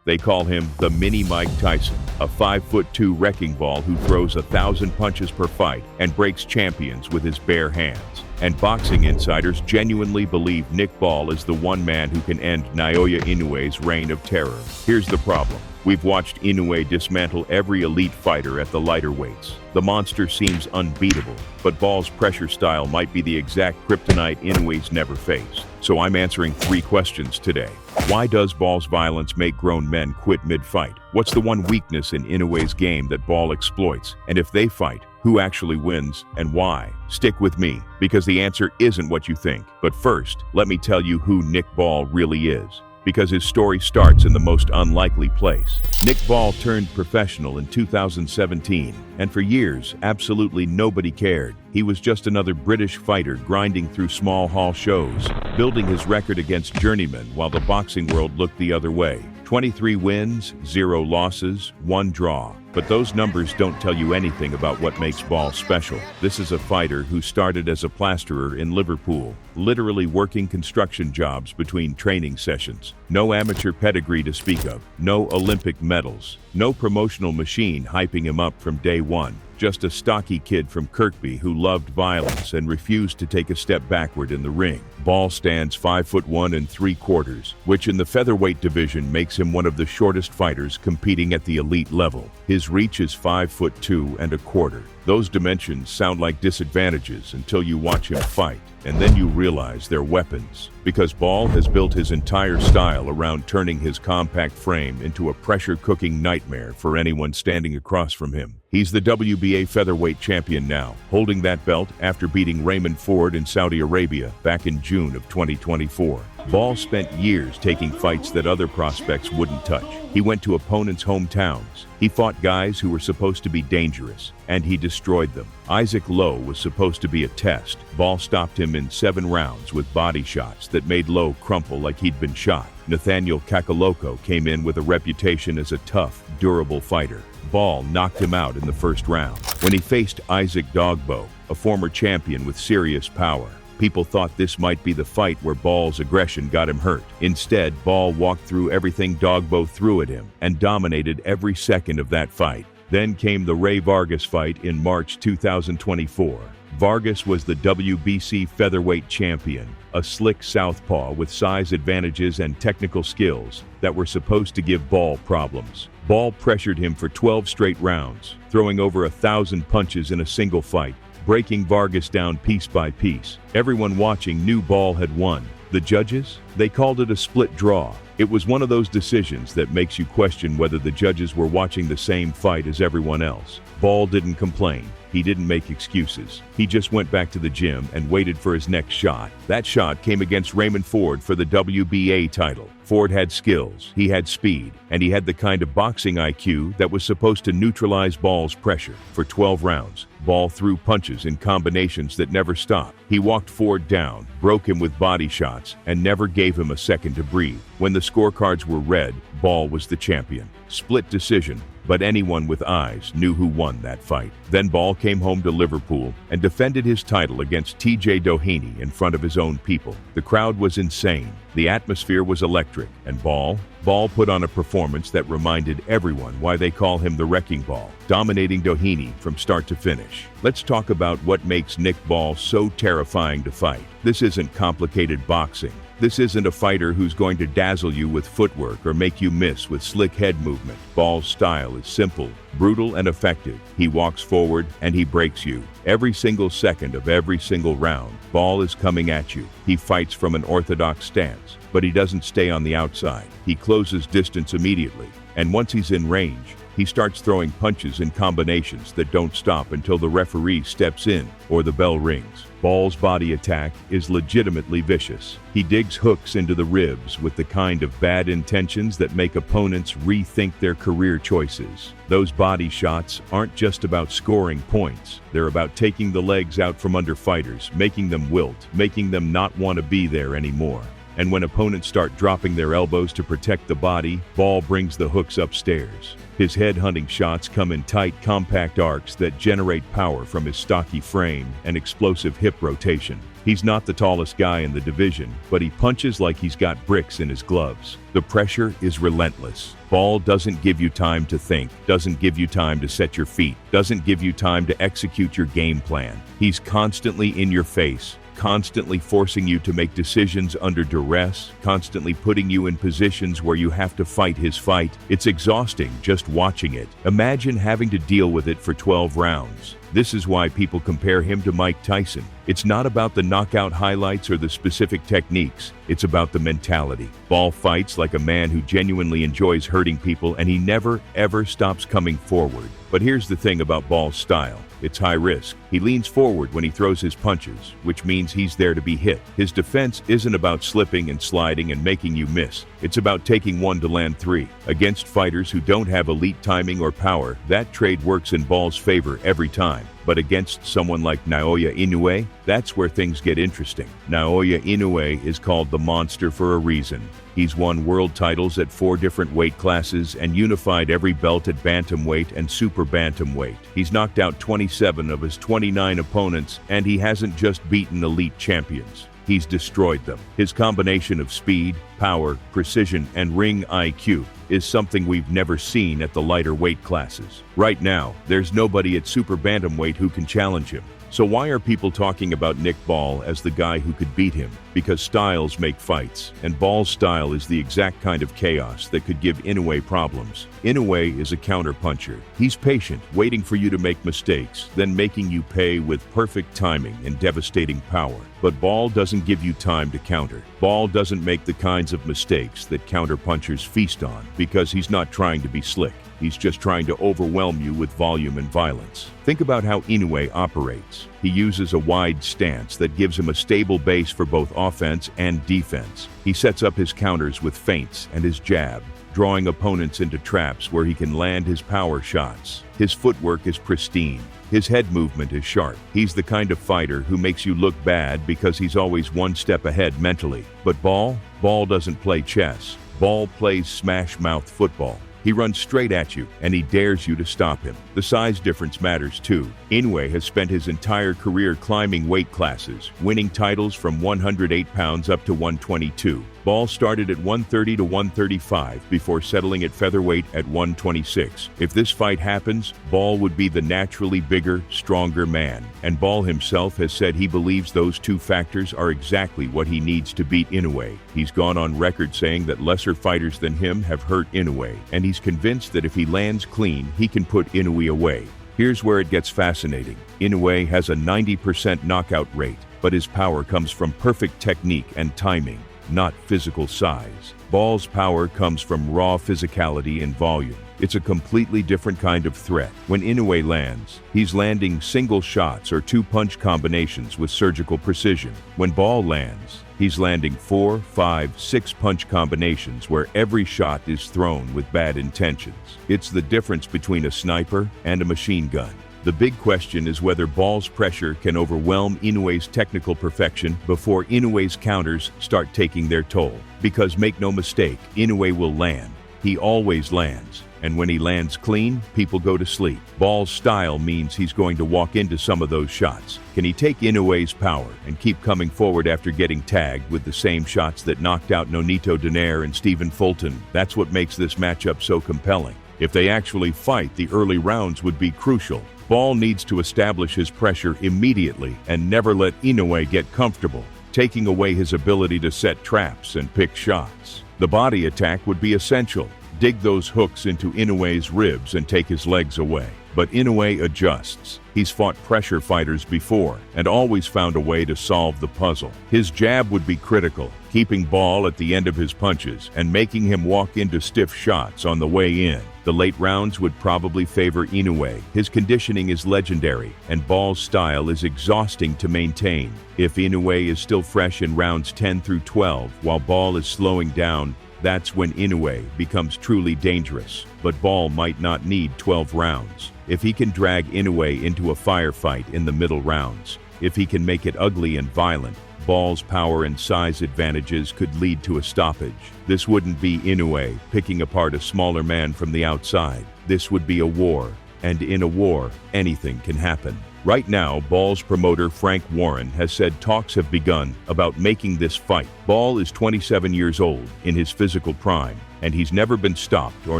They call him the Mini Mike Tyson, a 5'2" wrecking ball who throws 1,000 punches per fight and breaks champions with his bare hands. And boxing insiders genuinely believe Nick Ball is the one man who can end Naoya Inoue's reign of terror. Here's the problem. We've watched Inouye dismantle every elite fighter at the lighter weights. The monster seems unbeatable, but Ball's pressure style might be the exact kryptonite Inouye's never faced. So I'm answering 3 questions today. Why does Ball's violence make grown men quit mid-fight? What's the one weakness in Inouye's game that Ball exploits? And if they fight, who actually wins and why? Stick with me, because the answer isn't what you think. But first, let me tell you who Nick Ball really is, because his story starts in the most unlikely place. Nick Ball turned professional in 2017, and for years, absolutely nobody cared. He was just another British fighter grinding through small hall shows, building his record against journeymen while the boxing world looked the other way. 23 wins, 0 losses, 1 draw. But those numbers don't tell you anything about what makes Ball special. This is a fighter who started as a plasterer in Liverpool, literally working construction jobs between training sessions. No amateur pedigree to speak of, no Olympic medals, no promotional machine hyping him up from day one. Just a stocky kid from Kirkby who loved violence and refused to take a step backward in the ring. Ball stands 5'1 3/4", which in the featherweight division makes him one of the shortest fighters competing at the elite level. His reach is 5'2 1/4". Those dimensions sound like disadvantages until you watch him fight, and then you realize they're weapons. Because Ball has built his entire style around turning his compact frame into a pressure-cooking nightmare for anyone standing across from him. He's the WBA featherweight champion now, holding that belt after beating Raymond Ford in Saudi Arabia back in June of 2024. Ball spent years taking fights that other prospects wouldn't touch. He went to opponents' hometowns. He fought guys who were supposed to be dangerous, and he destroyed them. Isaac Lowe was supposed to be a test. Ball stopped him in 7 rounds with body shots that made Lowe crumple like he'd been shot. Nathaniel Kakaloko came in with a reputation as a tough, durable fighter. Ball knocked him out in the first round. When he faced Isaac Dogbo, a former champion with serious power, people thought this might be the fight where Ball's aggression got him hurt. Instead, Ball walked through everything Dogbo threw at him and dominated every second of that fight. Then came the Ray Vargas fight in March 2024. Vargas was the WBC featherweight champion, a slick southpaw with size advantages and technical skills that were supposed to give Ball problems. Ball pressured him for 12 straight rounds, throwing over 1,000 punches in a single fight, breaking Vargas down piece by piece. Everyone watching knew Ball had won. The judges? They called it a split draw. It was one of those decisions that makes you question whether the judges were watching the same fight as everyone else. Ball didn't complain. He didn't make excuses. He just went back to the gym and waited for his next shot. That shot came against Raymond Ford for the WBA title. Ford had skills, he had speed, and he had the kind of boxing IQ that was supposed to neutralize Ball's pressure. For 12 rounds, Ball threw punches in combinations that never stopped. He walked Ford down, broke him with body shots, and never gave him a second to breathe. When the scorecards were read, Ball was the champion. Split decision, but anyone with eyes knew who won that fight. Then Ball came home to Liverpool and defended his title against TJ Doheny in front of his own people. The crowd was insane. The atmosphere was electric, and Ball put on a performance that reminded everyone why they call him the Wrecking Ball, dominating Doheny from start to finish. Let's talk about what makes Nick Ball so terrifying to fight. This isn't complicated boxing. This isn't a fighter who's going to dazzle you with footwork or make you miss with slick head movement. Ball's style is simple, brutal, and effective. He walks forward and he breaks you. Every single second of every single round, Ball is coming at you. He fights from an orthodox stance, but he doesn't stay on the outside. He closes distance immediately, and once he's in range, he starts throwing punches in combinations that don't stop until the referee steps in or the bell rings. Ball's body attack is legitimately vicious. He digs hooks into the ribs with the kind of bad intentions that make opponents rethink their career choices. Those body shots aren't just about scoring points. They're about taking the legs out from under fighters, making them wilt, making them not want to be there anymore. And when opponents start dropping their elbows to protect the body, Ball brings the hooks upstairs. His head-hunting shots come in tight, compact arcs that generate power from his stocky frame and explosive hip rotation. He's not the tallest guy in the division, but he punches like he's got bricks in his gloves. The pressure is relentless. Ball doesn't give you time to think, doesn't give you time to set your feet, doesn't give you time to execute your game plan. He's constantly in your face, constantly forcing you to make decisions under duress, constantly putting you in positions where you have to fight his fight. It's exhausting just watching it. Imagine having to deal with it for 12 rounds. This is why people compare him to Mike Tyson. It's not about the knockout highlights or the specific techniques. It's about the mentality. Ball fights like a man who genuinely enjoys hurting people, and he never, ever stops coming forward. But here's the thing about Ball's style. It's high risk. He leans forward when he throws his punches, which means he's there to be hit. His defense isn't about slipping and sliding and making you miss. It's about taking one to land three. Against fighters who don't have elite timing or power, that trade works in Ball's favor every time. But against someone like Naoya Inoue, that's where things get interesting. Naoya Inoue is called the monster for a reason. He's won world titles at 4 different weight classes and unified every belt at bantamweight and super bantamweight. He's knocked out 27 of his 29 opponents, and he hasn't just beaten elite champions. He's destroyed them. His combination of speed, power, precision, and ring IQ is something we've never seen at the lighter weight classes. Right now, there's nobody at super bantamweight who can challenge him. So why are people talking about Nick Ball as the guy who could beat him? Because styles make fights, and Ball's style is the exact kind of chaos that could give Inouye problems. Inouye is a counterpuncher. He's patient, waiting for you to make mistakes, then making you pay with perfect timing and devastating power. But Ball doesn't give you time to counter. Ball doesn't make the kinds of mistakes that counterpunchers feast on, because he's not trying to be slick. He's just trying to overwhelm you with volume and violence. Think about how Inouye operates. He uses a wide stance that gives him a stable base for both offense and defense. He sets up his counters with feints and his jab, drawing opponents into traps where he can land his power shots. His footwork is pristine. His head movement is sharp. He's the kind of fighter who makes you look bad because he's always one step ahead mentally. But Ball doesn't play chess. Ball plays smash-mouth football. He runs straight at you, and he dares you to stop him. The size difference matters too. Inouye has spent his entire career climbing weight classes, winning titles from 108 pounds up to 122. Ball started at 130 to 135 before settling at featherweight at 126. If this fight happens, Ball would be the naturally bigger, stronger man. And Ball himself has said he believes those two factors are exactly what he needs to beat Inouye. He's gone on record saying that lesser fighters than him have hurt Inouye, and he's convinced that if he lands clean, he can put Inouye away. Here's where it gets fascinating. Inouye has a 90% knockout rate, but his power comes from perfect technique and timing, not physical size. Ball's power comes from raw physicality and volume. It's a completely different kind of threat. When Inouye lands, he's landing single shots or 2-punch combinations with surgical precision. When Ball lands, he's landing 4, 5, 6-punch combinations where every shot is thrown with bad intentions. It's the difference between a sniper and a machine gun. The big question is whether Ball's pressure can overwhelm Inouye's technical perfection before Inouye's counters start taking their toll. Because make no mistake, Inouye will land. He always lands. And when he lands clean, people go to sleep. Ball's style means he's going to walk into some of those shots. Can he take Inouye's power and keep coming forward after getting tagged with the same shots that knocked out Nonito Donaire and Stephen Fulton? That's what makes this matchup so compelling. If they actually fight, the early rounds would be crucial. Ball needs to establish his pressure immediately and never let Inouye get comfortable, taking away his ability to set traps and pick shots. The body attack would be essential. Dig those hooks into Inouye's ribs and take his legs away. But Inouye adjusts. He's fought pressure fighters before and always found a way to solve the puzzle. His jab would be critical, keeping Ball at the end of his punches and making him walk into stiff shots on the way in. The late rounds would probably favor Inouye. His conditioning is legendary, and Ball's style is exhausting to maintain. If Inouye is still fresh in rounds 10 through 12, while Ball is slowing down, that's when Inouye becomes truly dangerous. But Ball might not need 12 rounds. If he can drag Inouye into a firefight in the middle rounds, if he can make it ugly and violent, Ball's power and size advantages could lead to a stoppage. This wouldn't be Inouye picking apart a smaller man from the outside. This would be a war, and in a war, anything can happen. Right now, Ball's promoter Frank Warren has said talks have begun about making this fight. Ball is 27 years old, in his physical prime, and he's never been stopped or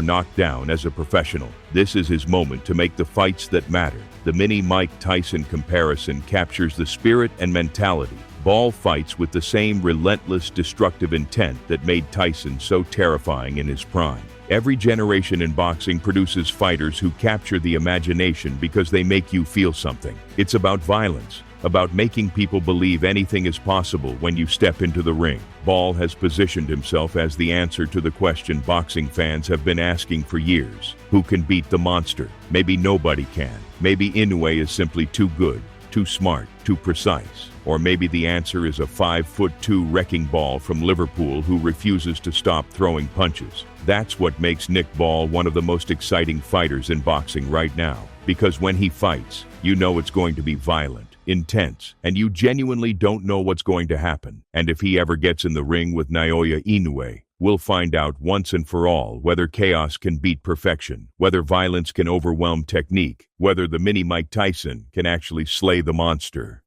knocked down as a professional. This is his moment to make the fights that matter. The Mini Mike Tyson comparison captures the spirit and mentality. Ball fights with the same relentless, destructive intent that made Tyson so terrifying in his prime. Every generation in boxing produces fighters who capture the imagination because they make you feel something. It's about violence, about making people believe anything is possible when you step into the ring. Ball has positioned himself as the answer to the question boxing fans have been asking for years. Who can beat the monster? Maybe nobody can. Maybe Inouye is simply too good, too smart, too precise. Or maybe the answer is a 5'2" wrecking ball from Liverpool who refuses to stop throwing punches. That's what makes Nick Ball one of the most exciting fighters in boxing right now. Because when he fights, you know it's going to be violent, intense, and you genuinely don't know what's going to happen. And if he ever gets in the ring with Naoya Inoue, we'll find out once and for all whether chaos can beat perfection, whether violence can overwhelm technique, whether the Mini Mike Tyson can actually slay the monster.